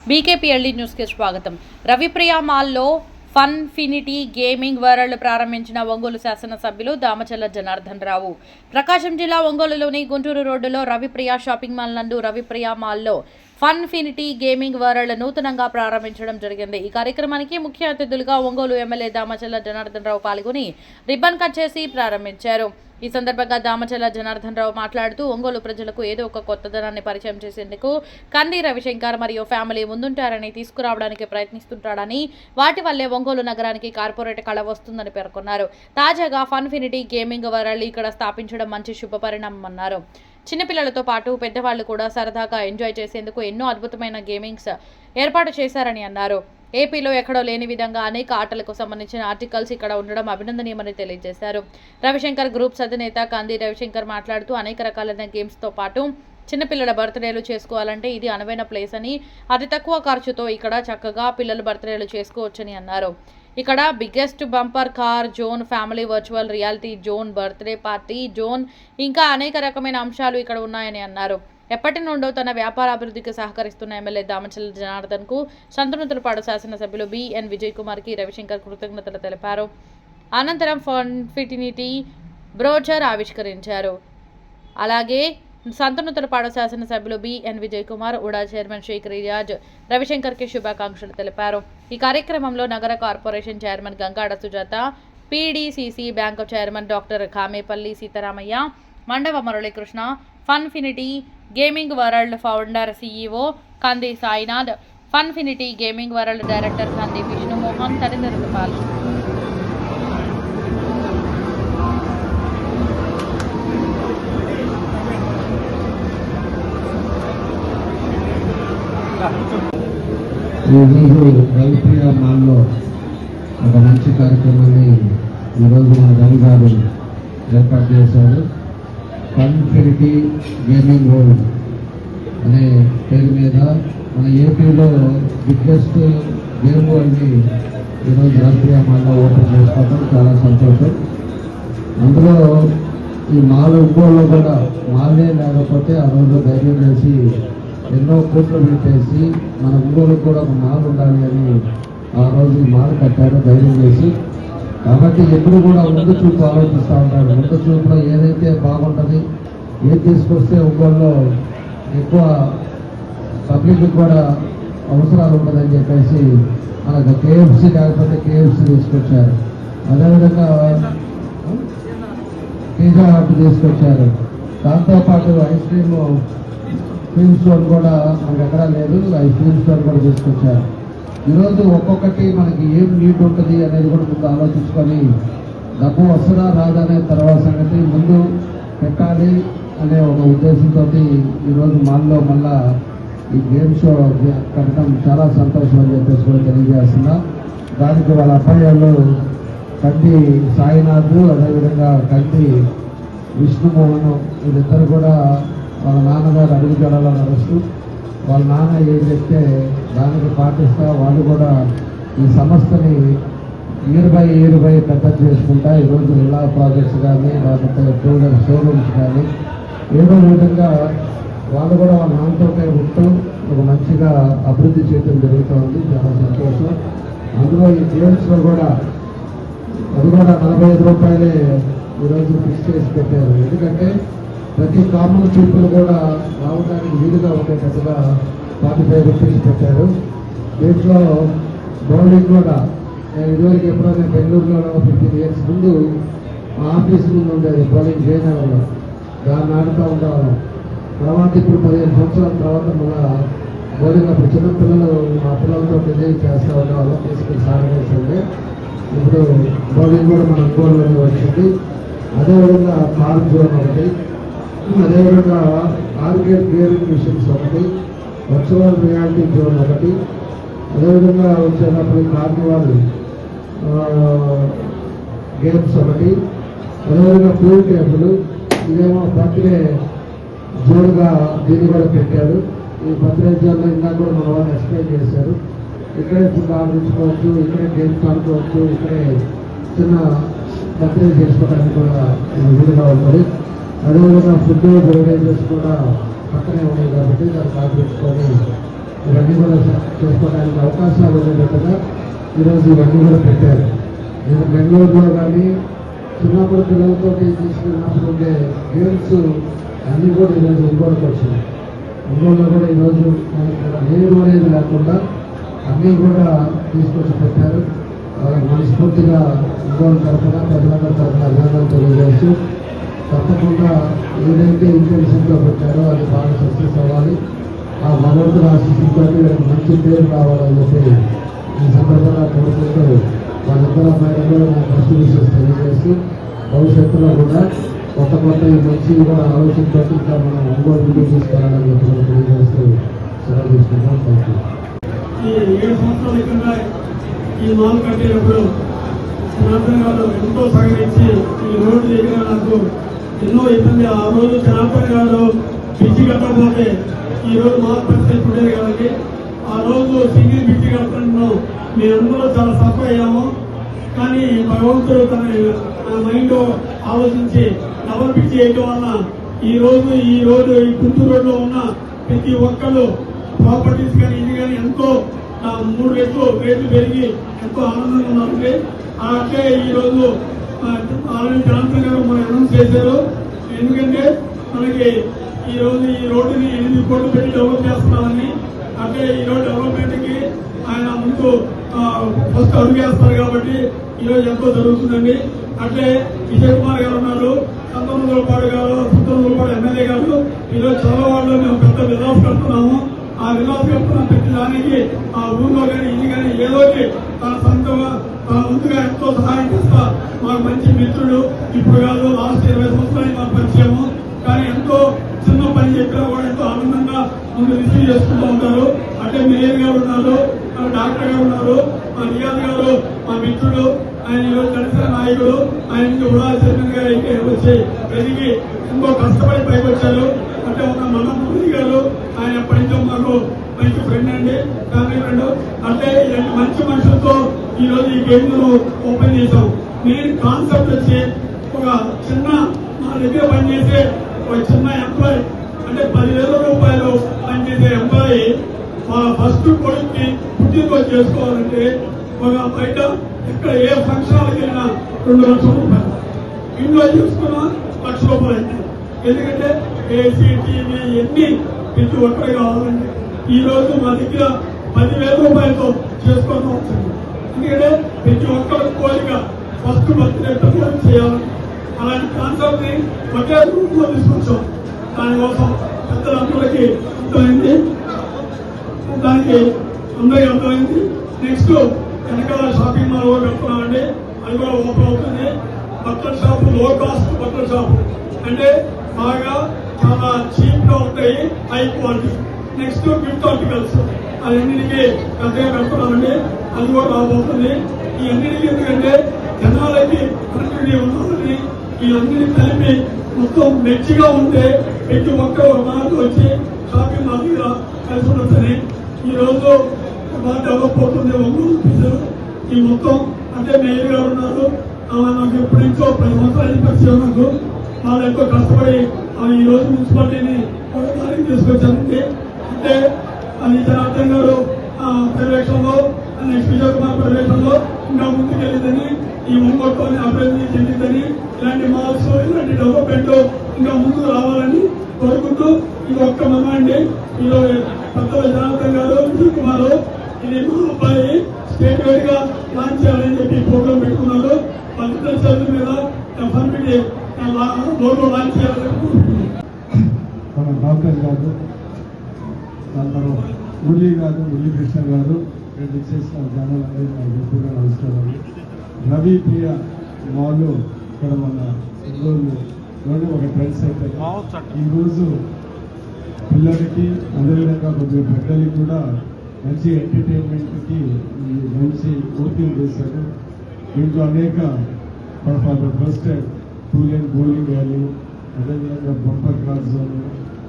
బీకేపీఎల్డీ న్యూస్కి స్వాగతం. రవిప్రియ మాల్లో ఫన్ఫినిటీ గేమింగ్ వరల్డ్ ప్రారంభించిన ఒంగోలు శాసనసభ్యులు దామచల్ల జనార్దన్ రావు. ప్రకాశం జిల్లా ఒంగోలులోని గుంటూరు రోడ్డులో రవిప్రియ షాపింగ్ మాల్ నందు రవిప్రియ మాల్లో ఫన్ఫినిటీ గేమింగ్ వరల్డ్ నూతనంగా ప్రారంభించడం జరిగింది. ఈ కార్యక్రమానికి ముఖ్య అతిథులుగా ఒంగోలు ఎమ్మెల్యే దామచల్ల జనార్దన్ రావు పాల్గొని రిబ్బన్ కట్ చేసి ప్రారంభించారు. ఈ సందర్భంగా దామచల్ల జనార్దన్ రావు మాట్లాడుతూ ఒంగోలు ప్రజలకు ఏదో ఒక కొత్తదనాన్ని పరిచయం చేసేందుకు కంది రవిశంకర్ మరియు ఫ్యామిలీ ముందుంటారని, తీసుకురావడానికి ప్రయత్నిస్తుంటాడని, వాటి వల్లే ఒంగోలు నగరానికి కార్పొరేట్ కళ వస్తుందని పేర్కొన్నారు. తాజాగా ఫన్ఫినిటీ గేమింగ్ వరల్డ్ ఇక్కడ స్థాపించడం మంచి శుభపరిణామం అన్నారు. చిన్నపిల్లలతో పాటు పెద్దవాళ్లు కూడా సరదాగా ఎంజాయ్ చేసేందుకు ఎన్నో అద్భుతమైన గేమింగ్స్ ఏర్పాటు చేశారని అన్నారు. ఏపీలో ఎక్కడో లేని విధంగా అనేక ఆటలకు సంబంధించిన ఆర్టికల్స్ ఇక్కడ ఉండడం అభినందనీయమని తెలియజేశారు. రవిశంకర్ గ్రూప్స్ అధినేత కంది రవిశంకర్ మాట్లాడుతూ అనేక రకాలైన గేమ్స్తో పాటు చిన్నపిల్లల బర్త్డేలు చేసుకోవాలంటే ఇది అనువైన ప్లేస్ అని, అతి తక్కువ ఖర్చుతో ఇక్కడ చక్కగా పిల్లలు బర్త్డేలు చేసుకోవచ్చని అన్నారు. ఇక్కడ biggest bumper car zone, family virtual reality zone, birthday party zone, ఇంకా అనేక రకమైన అంశాలు ఇక్కడ ఉన్నాయని అన్నారు. ఎప్పటి నుండో తన వ్యాపార అభివృద్ధికి సహకరిస్తున్న ఎమ్మెల్యే దామచల్ల జనార్దన్ కు సంతనూతలపాడు శాసనసభ్యులు బిఎన్ విజయ్ కుమార్ కి రవిశంకర్ కృతజ్ఞతలు తెలిపారు. అనంతరం ఫన్ఫినిటీ బ్రోచర్ ఆవిష్కరించారు. అలాగే సంతనూతలపాడు శాసనసభ్యులు BN Vijay Kumar, UDA chairman Sheikh Riyaz Ravi Shankar కి శుభాకాంక్షలు తెలిపారు. ఈ కార్యక్రమంలో నగర corporation chairman Gangada Sujatha, PDCC bank chairman doctor Kamepalli Seetharamaiah, Mandava Muralikrishna, Funfinity gaming world founder CEO Kandi Sainath, Funfinity gaming world director Kandi Vishnumohan తదితరులు పాల్గొన్నారు. రవిప్రియ మాల్లో ఒక మంచి కార్యక్రమాన్ని ఈరోజు మన రవి గారు ఏర్పాటు చేశారు. ఫన్ఫినిటీ గేమింగ్ వరల్డ్ అనే పేరు మీద మన ఏపీలో బిగ్గెస్ట్ గేమ్ వరల్డ్ని ఈరోజు రవిప్రియ మాల్లో ఓపెన్ చేసుకోవడం చాలా సంతోషం. అందులో ఈ మాల్ ఒంగోలులో కూడా మాలే లేకపోతే ఆ రోజు ధైర్యం చేసి ఎన్నో కోట్లు పెట్టేసి మన ఒంగోలుకు కూడా ఒక మాల్ ఉండాలి అని ఆ రోజు ఈ మాల్ కట్టారు ధైర్యం చేసి. కాబట్టి ఎప్పుడు కూడా ముందు చూపు ఆలోచిస్తూ ఉంటాడు. ముందు చూపులో ఏదైతే బాగుంటుంది, ఏది తీసుకొస్తే ఒంగోలులో ఎక్కువ పబ్లిక్ కూడా అవసరాలు ఉంటుందని చెప్పేసి మనకు కేఎఫ్సీ లేకపోతే కేఎఫ్సీ తీసుకొచ్చారు. అదేవిధంగా పిజ్జా హట్ తీసుకొచ్చారు. దాంతోపాటు ఐస్ క్రీమ్ స్టోర్ కూడా మనకు ఎక్కడా లేదు, ఐస్ క్రీమ్ స్టోర్ కూడా తీసుకొచ్చారు. ఈరోజు ఒక్కొక్కటి మనకి ఏం నీడ్ ఉంటుంది అనేది కూడా ముందు ఆలోచించుకొని, డబ్బు వస్తుందా రాదా అనే తర్వాత సంగతి ముందు పెట్టాలి అనే ఒక ఉద్దేశంతో ఈరోజు మాల్లో మళ్ళా ఈ గేమ్ షో కట్టడం చాలా సంతోషం అని చెప్పేసి కూడా తెలియజేస్తున్నా. దానికి వాళ్ళ అబ్బాయిలు కంది సాయినాథ్, అదేవిధంగా కంది విష్ణుమోహన్, వీళ్ళిద్దరు కూడా వాళ్ళ నాన్నగారు అడుగుజాడలో నడుస్తూ వాళ్ళ నాన్న ఏం చెప్తే దానికి పాటిస్తా వాళ్ళు కూడా ఈ సంస్థని ఇయర్ బై పెద్ద చేసుకుంటా ఈరోజు విల్లా ప్రాజెక్ట్స్ కానీ లేకపోతే టూలర్ షోరూమ్స్ కానీ ఏదో విధంగా వాళ్ళు కూడా వాళ్ళ నాన్నతోటే ఉంటూ ఒక మంచిగా అభివృద్ధి చేయడం జరుగుతుంది. చాలా సంతోషం. అందులో ఈ గేమ్స్లో కూడా అది కూడా 45 రూపాయలే ఈరోజు ఫిక్స్ చేసి పెట్టారు. ఎందుకంటే ప్రతి కామన్ పీపుల్ కూడా రావడానికి వీలుగా ఉండేటట్టుగా 45 రూపీస్ పెట్టారు. దీంట్లో బౌలింగ్ కూడా నేను ఇదివరకు ఎప్పుడైనా బెంగళూరులో 15 years ముందు మా ఆఫీస్ ముందు ఉండేది బౌలింగ్ జయనగర్లో, దాన్ని ఆడుతూ ఉండేవాళ్ళం. తర్వాత ఇప్పుడు 15 సంవత్సరాల తర్వాత మన బౌలింగ్ అప్పుడు చిన్నపిల్లలు మా పిల్లలతో ఎంజాయ్ చేస్తూ ఉండేవాళ్ళం, తీసుకుని సాగేస్తుండే. ఇప్పుడు బౌలింగ్ కూడా మన గోల్లోనే వచ్చింది. అదేవిధంగా కార్ జోన్ ఒకటి, అదేవిధంగా ఆర్కేడ్ గేమింగ్ మిషన్స్ ఒకటి, వర్చువల్ రియాలిటీ జోన్ ఒకటి, అదేవిధంగా వచ్చేటప్పుడు కార్నివాల్ గేమ్స్ ఒకటి, అదేవిధంగా పూల్ టేబుల్, ఇదేమో బర్త్డే జోన్గా దీన్ని కూడా పెట్టారు. ఈ బర్త్డే జోన్లో ఇందాక కూడా మన వాళ్ళు ఎక్స్ప్లెయిన్ చేశారు. ఇక్కడే ఫుడ్ ఆడించుకోవచ్చు, ఇక్కడే గేమ్స్ ఆడుకోవచ్చు, ఇక్కడే చిన్న బర్త్డే చేసుకోవడానికి కూడా వీలుగా ఉంటుంది. అదేవిధంగా ఫుడ్ బెవరేజెస్ కూడా పక్కనే ఉన్నాయి కాబట్టి దాన్ని ఆకరించుకొని ఇవన్నీ కూడా చేసుకోవడానికి అవకాశాలు ఉండేటట్టుగా ఈరోజు ఇవన్నీ కూడా పెట్టారు. నేను బెంగళూరులో కానీ చిన్నప్పుడు పిల్లలతో తీసుకున్నప్పుడు ఉండే గేమ్స్ అన్నీ కూడా ఈరోజు ఒంగోలుకి వచ్చినాయి. ఒంగోలులో కూడా ఈరోజు లేరు అనేది లేకుండా అన్నీ కూడా తీసుకొచ్చి పెట్టారు. మనస్ఫూర్తిగా ఒంగోలు తరఫున ప్రజలందరి తరఫున అభినందనలు తెలియజేస్తూ తప్పకుండా ఏదైతే ఇంటెన్షన్తో పెట్టారో అది బాగా సక్సెస్ అవ్వాలి. ఆ భగవంతుడు ఆశిస్తుంటే మంచి పేరు కావాలని చెప్పి ఈ సందర్భంగా కోరుకుంటూ వాళ్ళిద్దరు అమ్మాయిలు నా ఫస్ట్ విషయం తెలియజేస్తూ భవిష్యత్తులో కూడా కొత్త మంచి కూడా ఆలోచనతో ఇంకా మనం ఒంగోలు ముందుకు తీసుకెళ్ళాలని చెప్పి తెలియజేస్తూ సెలవు తీసుకుంటాం. Thank you. ఈ 7 సంవత్సరాల కింద ఈ మాల్ కట్టేటప్పుడు జనార్దన్ గారు ఎంతో సహకరించి ఈ రోడ్డు దగ్గర నాకు ఎన్నో ఇబ్బంది. ఆ రోజు జనార్దన్ గారు బ్రిడ్జి కట్టకపోతే ఈ రోజు మాల్ పరిస్థితి ఉండేది కాబట్టి ఆ రోజు సింగిల్ బ్రిడ్జి కట్టడంలో మేమందరూ చాలా సఫర్ అయ్యాము. కానీ భగవంతుడు తన మైండ్ ఆలోచించి డబల్ బ్రిడ్జి వేయడం వల్ల ఈ రోడ్డు ఈ గుంటూరు రోడ్లో ఉన్న ప్రతి ఒక్కరు ప్రాపర్టీస్ కానీ ఇది కానీ ఎంతో 3 రెట్లు రేట్లు పెరిగి ఎంతో ఆనందంగా ఉన్నారండి. అంటే ఈరోజు ఆల్రెడీ జనార్దన్ గారు మనం అనౌన్స్ చేశారు. ఎందుకంటే మనకి ఈ రోజు ఈ రోడ్డుని 8 కోట్లు పెట్టి డెవలప్ చేస్తున్నామని. అంటే ఈ రోడ్ డెవలప్మెంట్ కి ఆయన ముందు ఫస్ట్ అడుగు వేస్తారు కాబట్టి ఈరోజు ఎంతో జరుగుతుందండి. అట్లే విజయ్ కుమార్ గారు ఉన్నారు, సంతనూరుపాడు గారు, సంతనూరుపాడు ఎమ్మెల్యే గారు. ఈరోజు చాలా వాళ్ళు మేము పెద్ద విలాస్ కడుతున్నాము. ఆ విలాస్ కడుతున్న ప్రతి దానికి ఆ ఊర్లో కానీ ఇది కానీ ఏదో తన సొంతంగా తన ముందుగా ఎంతో సహాయం చేస్తా మాకు మంచి మిత్రుడు. ఇప్పుడు కాదు, లాస్ట్ 20 సంవత్సరాలు మాకు పరిచయము. కానీ ఎంతో చిన్న పని చెప్పినా కూడా ఎంతో ఆనందంగా ముందు రిసీవ్ చేసుకుంటూ ఉంటారు. అంటే మేయర్ గారు ఉన్నారు, డాక్టర్ గారు ఉన్నారు, మా నియాజ్ గారు మా మిత్రుడు. ఆయన ఈరోజు జనసేన నాయకుడు. ఆయన కూడా చైర్మన్ గారు అయితే వచ్చి పెరిగి ఎంతో కష్టపడి పైకి వచ్చారు. అంటే ఒక మన మోదీ గారు ఆయన ఎప్పటి నుంచో మాకు మంచి ఫ్రెండ్ అండి, ఫ్యామిలీ ఫ్రెండ్. అంటే ఇలాంటి మంచి మనుషులతో ఈ రోజు ఈ గేమ్ ఓపెన్ చేశాం. మెయిన్ కాన్సెప్ట్ వచ్చి ఒక చిన్న మా దగ్గర పనిచేసే ఒక చిన్న ఎంప్లాయీ, అంటే 10,000 రూపాయలు పనిచేసే ఎంప్లాయీ వాళ్ళ ఫస్ట్ కొడుక్కి పుట్టినరోజు చేసుకోవాలంటే ఒక బయట ఎక్కడ ఏ ఫంక్షన్కి వెళ్ళినా 2 లక్షల రూపాయలు, ఇంట్లో చేసుకున్నా 1 లక్ష రూపాయలు అయింది. ఎందుకంటే ఏసీ టీవీ ఇవన్నీ ప్రతి ఒక్కరు కావాలండి. ఈ రోజు మా దగ్గర 10,000 రూపాయలతో చేసుకోవడం వచ్చింది. ఎందుకంటే ప్రతి ఒక్కరి కోరిక ఫస్ట్ బర్త్డే చేయాలని అలాంటి కాన్సెప్ట్ ని ఒకే రూమ్ లో తీసుకొచ్చాం. దానికోసం పెద్దలందరికీ అర్థమైంది, దానికి అందరికీ అర్థమైంది. నెక్స్ట్ వెనకాల షాపింగ్ మాల్ కూడా పెడుతున్నామండి, అది కూడా ఓపెన్ అవుతుంది. బట్టల షాపు, లో కాస్ట్ బట్టల షాపు, అంటే బాగా చాలా చీప్ గా ఉంటాయి, high quality. Next gift articles, అన్నిటికీ పెద్దగా పెడుతున్నామండి, అది కూడా రాబోతుంది. ఈ అన్నిటికీ ఎందుకంటే జనాలకి కనెక్టివిటీ ఉండాలని ఈ అన్నిటిని కలిపి మొత్తం మెచ్చిగా ఉంటే ప్రతి ఒక్కరు మనకు వచ్చి షాపింగ్ మాల్ దగ్గర కలిసి ఉండొచ్చని ఈ రోజు బాగా డెవలప్ అవుతుంది ఒంగోలు పిల్లలు. ఈ మొత్తం అంటే మేయర్ గారు ఉన్నారు, నాకు ఎప్పటి నుంచో 10 సంవత్సరాల పరిచయం. నాకు వాళ్ళు ఎంతో కష్టపడి ఈ రోజు మున్సిపాలిటీని ఒక దానికి తీసుకొచ్చారండి. అంటే అది జనార్దన్ గారు పర్యవేక్షణలో, నెక్స్ట్ విజయ్ కుమార్ పర్యవేక్షణలో ఇంకా ముందుకెళ్ళిందని, ఈ ఒంగోలుతోనే అభివృద్ధి చెందిందని, ఇలాంటి మాల్స్ ఇలాంటి డెవలప్మెంట్ ఇంకా ముందుకు రావాలని కోరుకుంటూ ఇది ఒక్క మన అండి. ఈరోజు పెద్దలు జనార్దన్ గారు, విజయ్ కుమార్, ఇది మా అబ్బాయి స్టేట్ వైడ్ గా లాంచ్ చేయాలని చెప్పి ప్రోగ్రాం పెట్టుకున్నారు. వాళ్ళిద్దరి చేతుల మీద ఫర్మిటీ లోగో లాంచ్ చేయాలని మన డాక్టర్ గారు, అందరూ మురళి గారు, మురళీ కృష్ణ గారు, చేసిన జనాలందరూ నాకు ఎక్కువగా నమస్కారాలు. రవి ప్రియ మాల్ ఇక్కడ మన ఒంగోలులోనే ఒక ట్రెండ్ సెట్. ఈరోజు పిల్లలకి అదేవిధంగా కొద్దిగా పెద్దలకి కూడా మంచి ఎంటర్టైన్మెంట్కి మంచి ఓపెన్ చేశారు. దీంట్లో అనేక for the first time 2 line bowling valley, అదేవిధంగా బంపర్ క్లాస్ జోన్,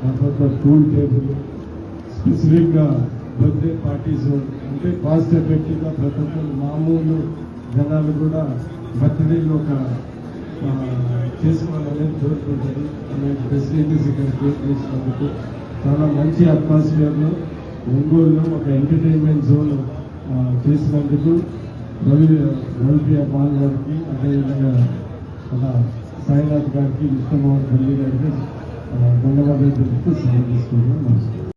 దాని తర్వాత పూల్ టేబుల్, స్పెసిఫిక్గా బర్త్డే పార్టీ జోన్. అంటే కాస్ట్ ఎఫెక్టివ్గా ప్రతి ఒక్కరు మామూలు జనాలు కూడా బర్త్డేలో ఒక చేసుకోవాలనేది కోరుకుంటారు. అలాంటి ఫెసిలిటీస్ ఇక్కడ క్రియేట్ చేసినందుకు చాలా మంచి అట్మాస్ఫియర్లో ఒంగోలులో ఒక ఎంటర్టైన్మెంట్ జోన్ చేసినందుకు రవిప్రియ పాల్ గారికి, అదేవిధంగా మన సాయినాథ్ గారికి, విష్ణుమోహన్ పల్లి గారికి ధన్యవాదాలు తెలుపుతూ సెలవు తీసుకుంటున్నాను. నమస్కారం.